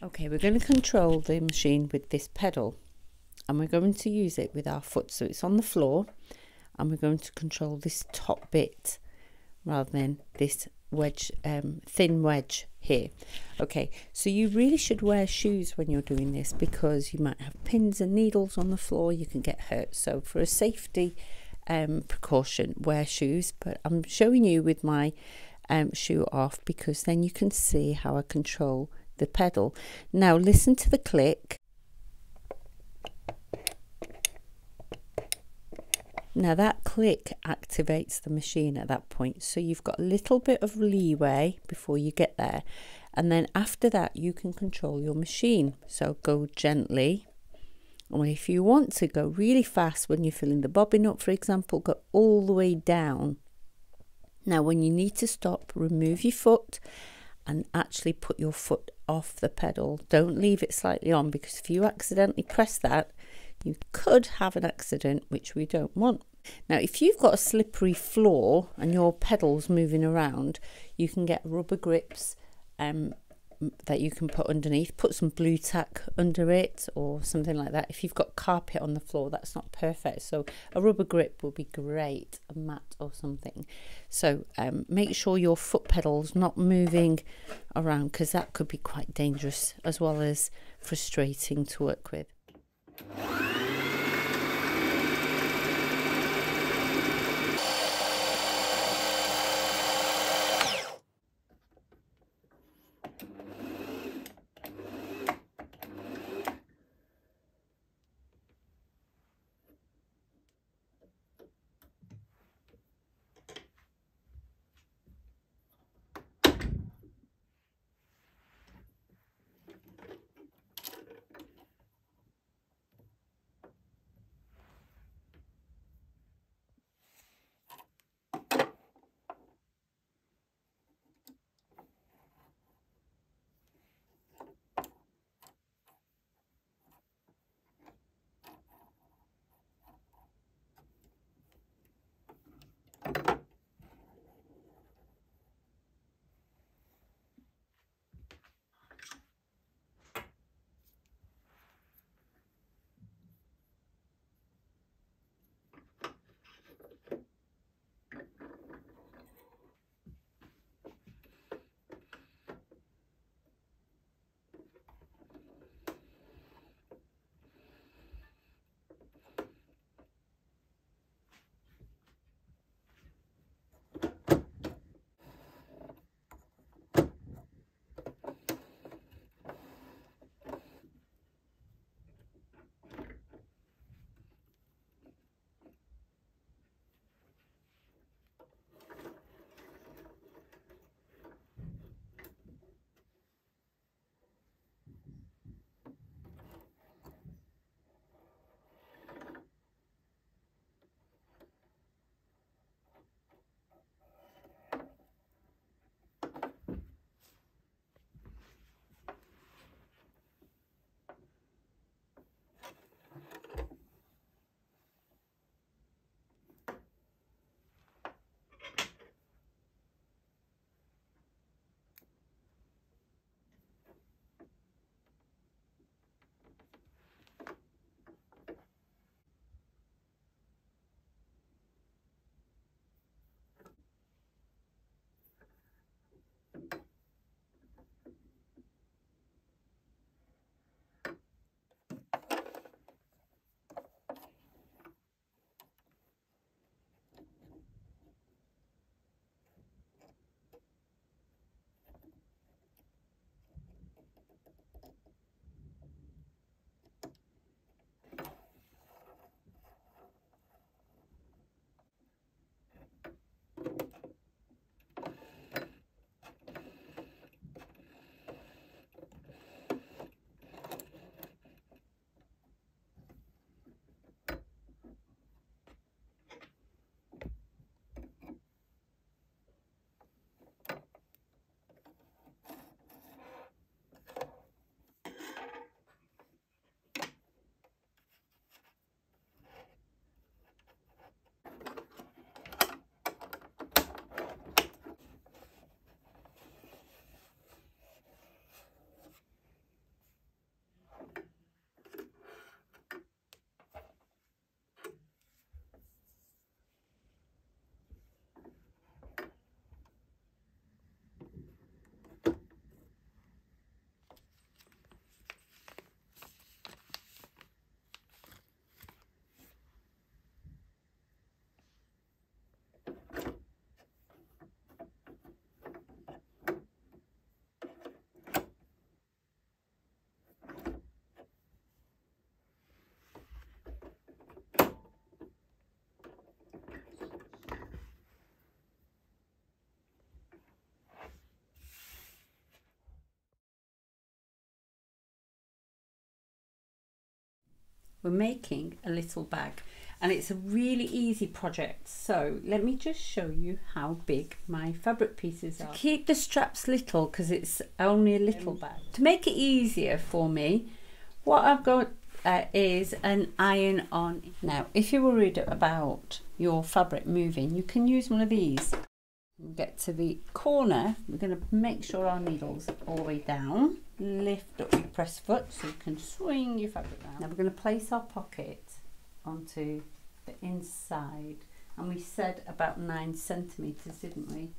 Okay, we're going to control the machine with this pedal, and we're going to use it with our foot. So it's on the floor, and we're going to control this top bit rather than this wedge, thin wedge here. Okay, so you really should wear shoes when you're doing this, because you might have pins and needles on the floor, you can get hurt. So for a safety precaution, wear shoes, but I'm showing you with my shoe off, because then you can see how I control the pedal. Now listen to the click. Now that click activates the machine at that point, so you've got a little bit of leeway before you get there, and then after that you can control your machine. So go gently, or if you want to go really fast when you're filling the bobbin up, for example, go all the way down. Now when you need to stop, remove your foot and actually put your foot off the pedal. Don't leave it slightly on, because if you accidentally press that, you could have an accident, which we don't want. Now if you've got a slippery floor and your pedal's moving around, you can get rubber grips that you can put underneath. Put some blue tack under it or something like that. If you've got carpet on the floor, that's not perfect, so a rubber grip will be great, a mat or something. So make sure your foot pedal's not moving around, because that could be quite dangerous as well as frustrating to work with. we're making a little bag, and it's a really easy project. So let me just show you how big my fabric pieces are. Keep the straps little because it's only a little bag. To make it easier for me, what I've got is an iron-on. Now, if you're worried about your fabric moving, you can use one of these. We'll get to the corner. We're going to make sure our needle's all the way down. Lift up your press foot so you can swing your fabric down. Now we're going to place our pocket onto the inside, and we said about 9 centimeters, didn't we?